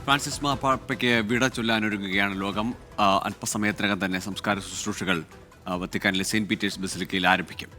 Francis മാർപ്പാപ്പയ്ക്ക് വിട ചൊല്ലാനൊരുങ്ങുകയാണ് ലോകം. അല്പസമയത്തിനകം തന്നെ സംസ്കാര ശുശ്രൂഷകൾ വത്തിക്കാനിലെ സെയിന്റ് പീറ്റേഴ്സ് ബസിലിക്കയിൽ ആരംഭിക്കും.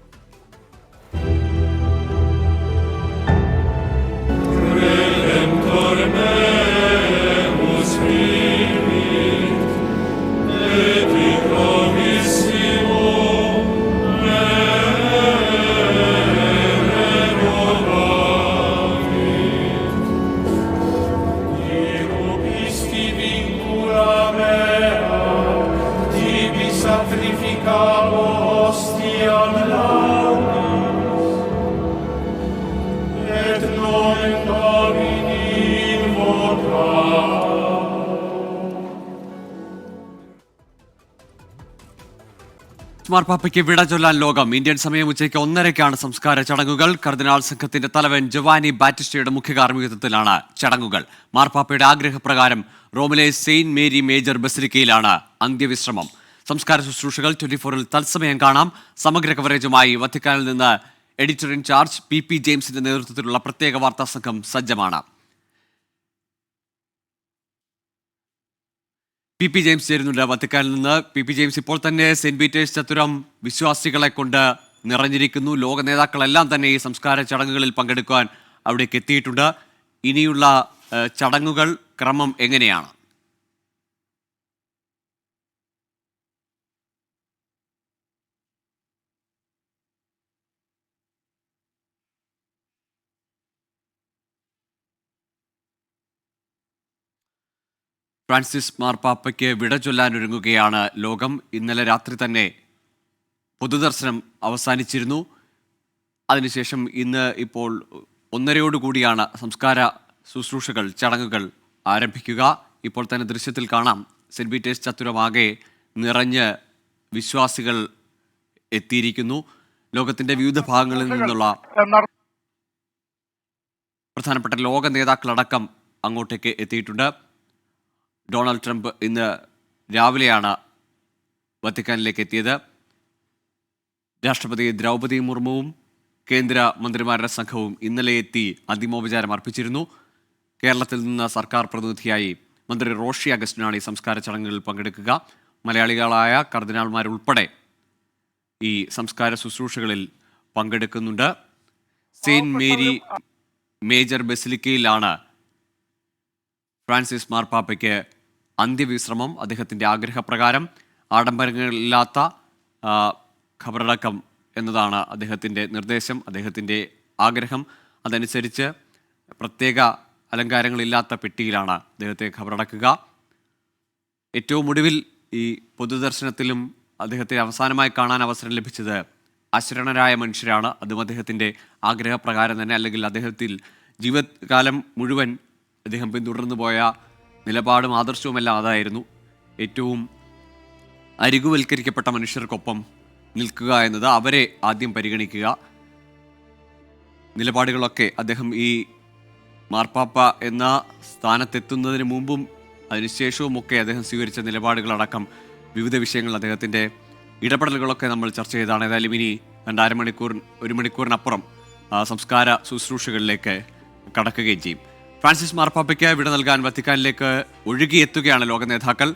മാർപ്പാപ്പയ്ക്ക് വിട ചൊല്ലാൻ ലോകം. ഇന്ത്യൻ സമയം ഉച്ചയ്ക്ക് 1:30-ക്കാണ് സംസ്കാര ചടങ്ങുകൾ. കർദിനാൾ സംഘത്തിന്റെ തലവൻ ജൊവാനി ബാറ്റിസ്റ്റയുടെ മുഖ്യ കാർമ്മികത്വത്തിലാണ് ചടങ്ങുകൾ. മാർപ്പാപ്പയുടെ ആഗ്രഹപ്രകാരം റോമിലെ സെയിന്റ് മേരി മേജർ ബസിലിക്കയിലാണ് അന്ത്യവിശ്രമം. സംസ്കാര ശുശ്രൂഷകൾ 24-ൽ തത്സമയം കാണാം. സമഗ്ര കവറേജുമായി വത്തിക്കാനിൽ നിന്ന് എഡിറ്റർ ഇൻചാർജ് പി ജെയിംസിന്റെ നേതൃത്വത്തിലുള്ള പ്രത്യേക വാർത്താ സംഘം സജ്ജമാണ്. പി ജെയിംസ് ചേരുന്നുണ്ട് വത്തിക്കാനിൽ നിന്ന്. പി ജെയിംസ്, ഇപ്പോൾ തന്നെ സെന്റ് പീറ്റേഴ്സ് ചത്തുരം വിശ്വാസികളെ കൊണ്ട് നിറഞ്ഞിരിക്കുന്നു. ലോക നേതാക്കളെല്ലാം തന്നെ ഈ സംസ്കാര ചടങ്ങുകളിൽ പങ്കെടുക്കുവാൻ അവിടേക്ക് എത്തിയിട്ടുണ്ട്. ഇനിയുള്ള ചടങ്ങുകൾ ക്രമം എങ്ങനെയാണ്? ഫ്രാൻസിസ് മാർപ്പാപ്പയ്ക്ക് വിട ചൊല്ലാനൊരുങ്ങുകയാണ് ലോകം. ഇന്നലെ രാത്രി തന്നെ പൊതുദർശനം അവസാനിച്ചിരുന്നു. അതിനുശേഷം ഇന്ന് ഇപ്പോൾ 1:30 സംസ്കാര ശുശ്രൂഷകൾ, ചടങ്ങുകൾ ആരംഭിക്കുക. ഇപ്പോൾ തന്നെ ദൃശ്യത്തിൽ കാണാം, സെന്റ് പീറ്റേഴ്സ് ചത്തുരമാകെ നിറഞ്ഞ് വിശ്വാസികൾ എത്തിയിരിക്കുന്നു. ലോകത്തിന്റെ വിവിധ ഭാഗങ്ങളിൽ നിന്നുള്ള പ്രധാനപ്പെട്ട ലോക നേതാക്കളടക്കം അങ്ങോട്ടേക്ക് എത്തിയിട്ടുണ്ട്. ഡൊണാൾഡ് ട്രംപ് ഇന്ന് രാവിലെയാണ് വത്തിക്കാനിലേക്ക് എത്തിയത്. രാഷ്ട്രപതി ദ്രൗപദി മുർമുവും കേന്ദ്ര മന്ത്രിമാരുടെ സംഘവും ഇന്നലെ എത്തി അന്തിമോപചാരം അർപ്പിച്ചിരുന്നു. കേരളത്തിൽ നിന്ന് സർക്കാർ പ്രതിനിധിയായി മന്ത്രി റോഷി അഗസ്റ്റിനാണ് ഈ സംസ്കാര ചടങ്ങുകളിൽ പങ്കെടുക്കുക. മലയാളികളായ കർദിനാൾമാരുൾപ്പെടെ ഈ സംസ്കാര ശുശ്രൂഷകളിൽ പങ്കെടുക്കുന്നുണ്ട്. സെയിന്റ് മേരി മേജർ ബസിലിക്കയിലാണ് ഫ്രാൻസിസ് മാർപ്പാപ്പയ്ക്ക് അന്ത്യവിശ്രമം. അദ്ദേഹത്തിൻ്റെ ആഗ്രഹപ്രകാരം ആഡംബരങ്ങളില്ലാത്ത ഖബറടക്കം എന്നതാണ് അദ്ദേഹത്തിൻ്റെ നിർദ്ദേശം, അദ്ദേഹത്തിൻ്റെ ആഗ്രഹം. അതനുസരിച്ച് പ്രത്യേക അലങ്കാരങ്ങളില്ലാത്ത പെട്ടിയിലാണ് അദ്ദേഹത്തെ ഖബറടക്കുക. ഏറ്റവും ഒടുവിൽ ഈ പൊതുദർശനത്തിലും അദ്ദേഹത്തെ അവസാനമായി കാണാൻ അവസരം ലഭിച്ചത് അശരണരായ മനുഷ്യരാണ്. അതും അദ്ദേഹത്തിൻ്റെ ആഗ്രഹപ്രകാരം തന്നെ, അല്ലെങ്കിൽ അദ്ദേഹത്തിൽ ജീവിതകാലം മുഴുവൻ അദ്ദേഹം പിന്തുടർന്നു പോയ നിലപാടും ആദർശവുമെല്ലാം അതായിരുന്നു. ഏറ്റവും അരികുവൽക്കരിക്കപ്പെട്ട മനുഷ്യർക്കൊപ്പം നിൽക്കുക എന്നത്, അവരെ ആദ്യം പരിഗണിക്കുക. നിലപാടുകളൊക്കെ അദ്ദേഹം ഈ മാർപ്പാപ്പ എന്ന സ്ഥാനത്തെത്തുന്നതിന് മുമ്പും അതിനുശേഷവുമൊക്കെ അദ്ദേഹം സ്വീകരിച്ച നിലപാടുകളടക്കം വിവിധ വിഷയങ്ങൾ, അദ്ദേഹത്തിൻ്റെ ഇടപെടലുകളൊക്കെ നമ്മൾ ചർച്ച ചെയ്തതാണ്. ഏതായാലും ഇനി 1 മണിക്കൂറിനപ്പുറം സംസ്കാര ശുശ്രൂഷകളിലേക്ക് കടക്കുകയും ചെയ്യും. ഫ്രാൻസിസ് മാർപ്പാപ്പയ്ക്ക് വിട നൽകാൻ വത്തിക്കാനിലേക്ക് ഒഴുകിയെത്തുകയാണ് ലോക നേതാക്കൾ.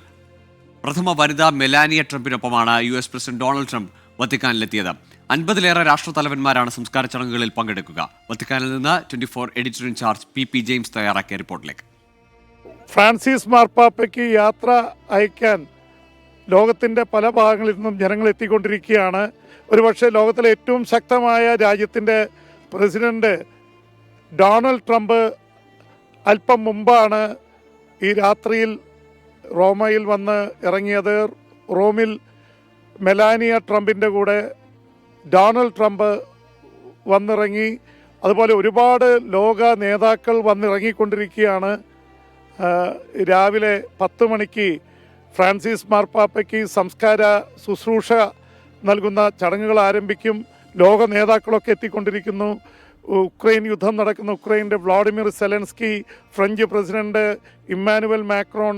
പ്രഥമ വനിത മെലാനിയ ട്രംപിനൊപ്പമാണ് US പ്രസിഡന്റ് ഡൊണാൾഡ് ട്രംപ് വത്തിക്കാനിലെത്തിയത്. 50-ലേറെ രാഷ്ട്രതലവന്മാരാണ് സംസ്കാര ചടങ്ങുകളിൽ പങ്കെടുക്കുക. വത്തിക്കാനിൽ നിന്ന് 24 എഡിറ്റർ ഇൻചാർജ് പി ജെയിംസ് തയ്യാറാക്കിയ റിപ്പോർട്ടിലേക്ക്. ഫ്രാൻസിസ് മാർപ്പാപ്പയ്ക്ക് യാത്ര അയക്കാൻ ലോകത്തിൻ്റെ പല ഭാഗങ്ങളിൽ നിന്നും ജനങ്ങൾ എത്തിക്കൊണ്ടിരിക്കുകയാണ്. ഒരുപക്ഷെ ലോകത്തിലെ ഏറ്റവും ശക്തമായ രാജ്യത്തിൻ്റെ പ്രസിഡന്റ് ഡൊണാൾഡ് ട്രംപ് അല്പം മുമ്പാണ് ഈ രാത്രിയിൽ റോമയിൽ വന്ന് ഇറങ്ങിയത്. റോമിൽ മെലാനിയ ട്രംപിൻ്റെ കൂടെ ഡൊണാൾഡ് ട്രംപ് വന്നിറങ്ങി. അതുപോലെ ഒരുപാട് ലോക നേതാക്കൾ വന്നിറങ്ങിക്കൊണ്ടിരിക്കുകയാണ്. രാവിലെ 10 മണിക്ക് ഫ്രാൻസിസ് മാർപ്പാപ്പയ്ക്ക് സംസ്കാര ശുശ്രൂഷ നൽകുന്ന ചടങ്ങുകൾ ആരംഭിക്കും. ലോക നേതാക്കളൊക്കെ എത്തിക്കൊണ്ടിരിക്കുന്നു. ഉക്രൈൻ യുദ്ധം നടക്കുന്ന ഉക്രൈൻ്റെ Vladimir Zelensky, French president Emmanuel Macron,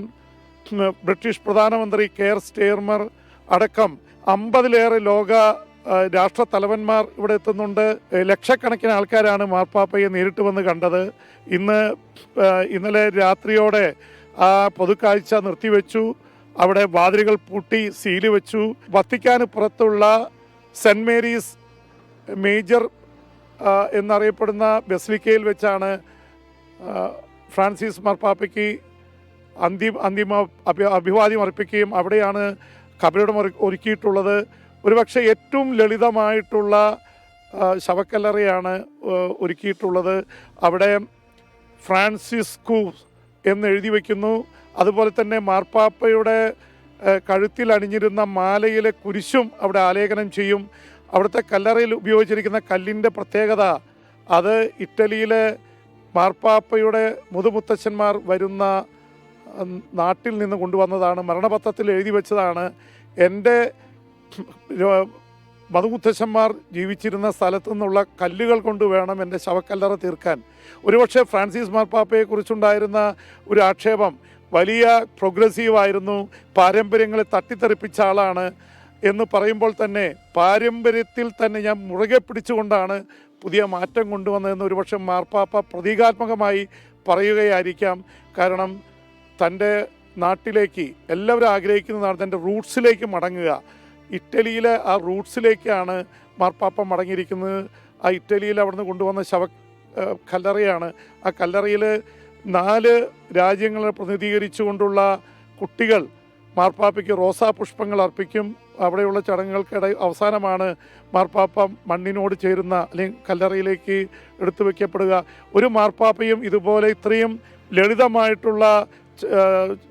British പ്രധാനമന്ത്രി കെയർ സ്റ്റേർമർ അടക്കം 50-ലേറെ ലോക രാഷ്ട്രത്തലവന്മാർ ഇവിടെ എത്തുന്നുണ്ട്. ലക്ഷക്കണക്കിന് ആൾക്കാരാണ് മാർപ്പാപ്പയെ നേരിട്ട് വന്ന് കണ്ടത്. ഇന്നലെ രാത്രിയോടെ ആ പൊതുക്കാഴ്ച നിർത്തിവെച്ചു. അവിടെ വാതിലുകൾ പൂട്ടി സീല് വെച്ചു. വത്തിക്കാന് പുറത്തുള്ള സെൻറ് മേരീസ് മേജർ എന്നറിയപ്പെടുന്ന ബസിലിക്കയിൽ വെച്ചാണ് ഫ്രാൻസിസ് മാർപ്പാപ്പയ്ക്ക് അന്തിമ അഭിവാദ്യം അർപ്പിക്കുകയും അവിടെയാണ് കബറിടം ഒരുക്കിയിട്ടുള്ളത്. ഒരുപക്ഷെ ഏറ്റവും ലളിതമായിട്ടുള്ള ശവക്കല്ലറയാണ് ഒരുക്കിയിട്ടുള്ളത്. അവിടെ ഫ്രാൻസിസ്കൂസ് എന്ന് എഴുതി വയ്ക്കുന്നു. അതുപോലെ തന്നെ മാർപ്പാപ്പയുടെ കഴുത്തിൽ അണിഞ്ഞിരുന്ന മാലയിലെ കുരിശും അവിടെ ആലേഖനം ചെയ്യും. അവിടുത്തെ കല്ലറയിൽ ഉപയോഗിച്ചിരിക്കുന്ന കല്ലിൻ്റെ പ്രത്യേകത അത് ഇറ്റലിയിലെ മാർപ്പാപ്പയുടെ മുതുമുത്തച്ഛന്മാർ വരുന്ന നാട്ടിൽ നിന്ന് കൊണ്ടുവന്നതാണ്. മരണപത്രത്തിൽ എഴുതി വെച്ചതാണ്. എൻ്റെ മതുമുത്തശ്ശന്മാർ ജീവിച്ചിരുന്ന സ്ഥലത്തു നിന്നുള്ള കല്ലുകൾ കൊണ്ട് വേണം എൻ്റെ ശവക്കല്ലറ തീർക്കാൻ. ഒരുപക്ഷെ ഫ്രാൻസിസ് മാർപ്പാപ്പയെക്കുറിച്ചുണ്ടായിരുന്ന ഒരു ആക്ഷേപം വലിയ പ്രോഗ്രസീവായിരുന്നു, പാരമ്പര്യങ്ങളെ തട്ടിത്തെറിപ്പിച്ച ആളാണ് എന്ന് പറയുമ്പോൾ തന്നെ പാരമ്പര്യത്തിൽ തന്നെ ഞാൻ മുറുകെ പിടിച്ചുകൊണ്ടാണ് പുതിയ മാറ്റം കൊണ്ടുവന്നതെന്ന് ഒരുപക്ഷെ മാർപ്പാപ്പ പ്രതീകാത്മകമായി പറയുകയായിരിക്കാം. കാരണം തൻ്റെ നാട്ടിലേക്ക് എല്ലാവരും ആഗ്രഹിക്കുന്നതാണ് തൻ്റെ റൂട്ട്സിലേക്ക് മടങ്ങുക. ഇറ്റലിയിലെ ആ റൂട്ട്സിലേക്കാണ് മാർപ്പാപ്പ മടങ്ങിയിരിക്കുന്നത്. ആ ഇറ്റലിയിൽ അവിടുന്ന് കൊണ്ടുവന്ന കല്ലറയാണ്. ആ കല്ലറയിൽ 4 രാജ്യങ്ങളെ പ്രതിനിധീകരിച്ചുകൊണ്ടുള്ള കുട്ടികൾ മാർപ്പാപ്പയ്ക്ക് റോസാ പുഷ്പങ്ങൾ അർപ്പിക്കും. അവിടെയുള്ള ചടങ്ങുകൾക്കിടെ അവസാനമാണ് മാർപ്പാപ്പ മണ്ണിനോട് ചേരുന്ന അല്ലെങ്കിൽ കല്ലറയിലേക്ക് എടുത്തു വയ്ക്കപ്പെടുക. ഒരു മാർപ്പാപ്പയും ഇതുപോലെ ഇത്രയും ലളിതമായിട്ടുള്ള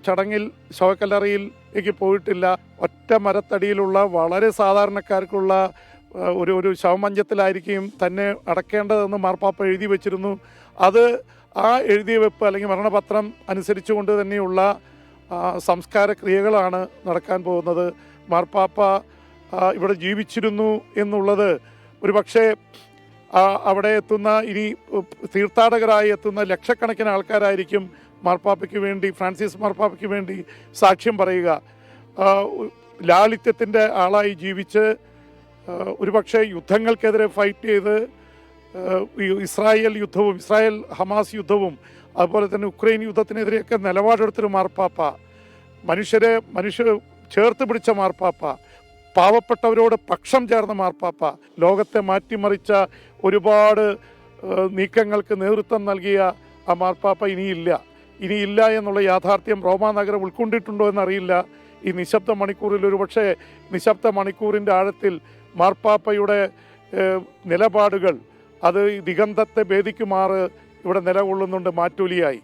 ചടങ്ങിൽ ശവക്കല്ലറയിലേക്ക് പോയിട്ടില്ല. ഒറ്റ മരത്തടിയിലുള്ള വളരെ സാധാരണക്കാർക്കുള്ള ഒരു ശവമഞ്ചത്തിലായിരിക്കും തന്നെ അടക്കേണ്ടതെന്ന് മാർപ്പാപ്പ എഴുതി വച്ചിരുന്നു. അത് ആ എഴുതിയ വെപ്പ് അല്ലെങ്കിൽ മരണപത്രം അനുസരിച്ചുകൊണ്ട് തന്നെയുള്ള സംസ്കാര ക്രിയകളാണ് നടക്കാൻ പോകുന്നത്. മാർപ്പാപ്പ ഇവിടെ ജീവിച്ചിരുന്നു എന്നുള്ളത് ഒരുപക്ഷെ അവിടെ എത്തുന്ന ഇനി തീർത്ഥാടകരായി എത്തുന്ന ലക്ഷക്കണക്കിന് ആൾക്കാരായിരിക്കും മാർപ്പാപ്പയ്ക്ക് വേണ്ടി, ഫ്രാൻസിസ് മാർപ്പാപ്പയ്ക്ക് വേണ്ടി സാക്ഷ്യം പറയുക. ലാളിത്യത്തിൻ്റെ ആളായി ജീവിച്ച് ഒരുപക്ഷെ യുദ്ധങ്ങൾക്കെതിരെ ഫൈറ്റ് ചെയ്ത് ഇസ്രായേൽ ഹമാസ് യുദ്ധവും അതുപോലെ തന്നെ ഉക്രൈൻ യുദ്ധത്തിനെതിരെയൊക്കെ നിലപാടെടുത്തൊരു മാർപ്പാപ്പ, മനുഷ്യരെ ചേർത്ത് പിടിച്ച മാർപ്പാപ്പ, പാവപ്പെട്ടവരോട് പക്ഷം ചേർന്ന മാർപ്പാപ്പ, ലോകത്തെ മാറ്റിമറിച്ച ഒരുപാട് നീക്കങ്ങൾക്ക് നേതൃത്വം നൽകിയ ആ മാർപ്പാപ്പ ഇനിയില്ല എന്നുള്ള യാഥാർത്ഥ്യം റോമാ നഗരം ഉൾക്കൊണ്ടിട്ടുണ്ടോ എന്നറിയില്ല. ഈ നിശബ്ദ മണിക്കൂറിൽ ഒരുപക്ഷെ നിശബ്ദ മണിക്കൂറിൻ്റെ ആഴത്തിൽ മാർപ്പാപ്പയുടെ നിലപാടുകൾ അത് ദിഗന്ധത്തെ ഭേദിക്കുമാറ് ഇവിടെ നിലകൊള്ളുന്നുണ്ട് മാറ്റൊലിയായി.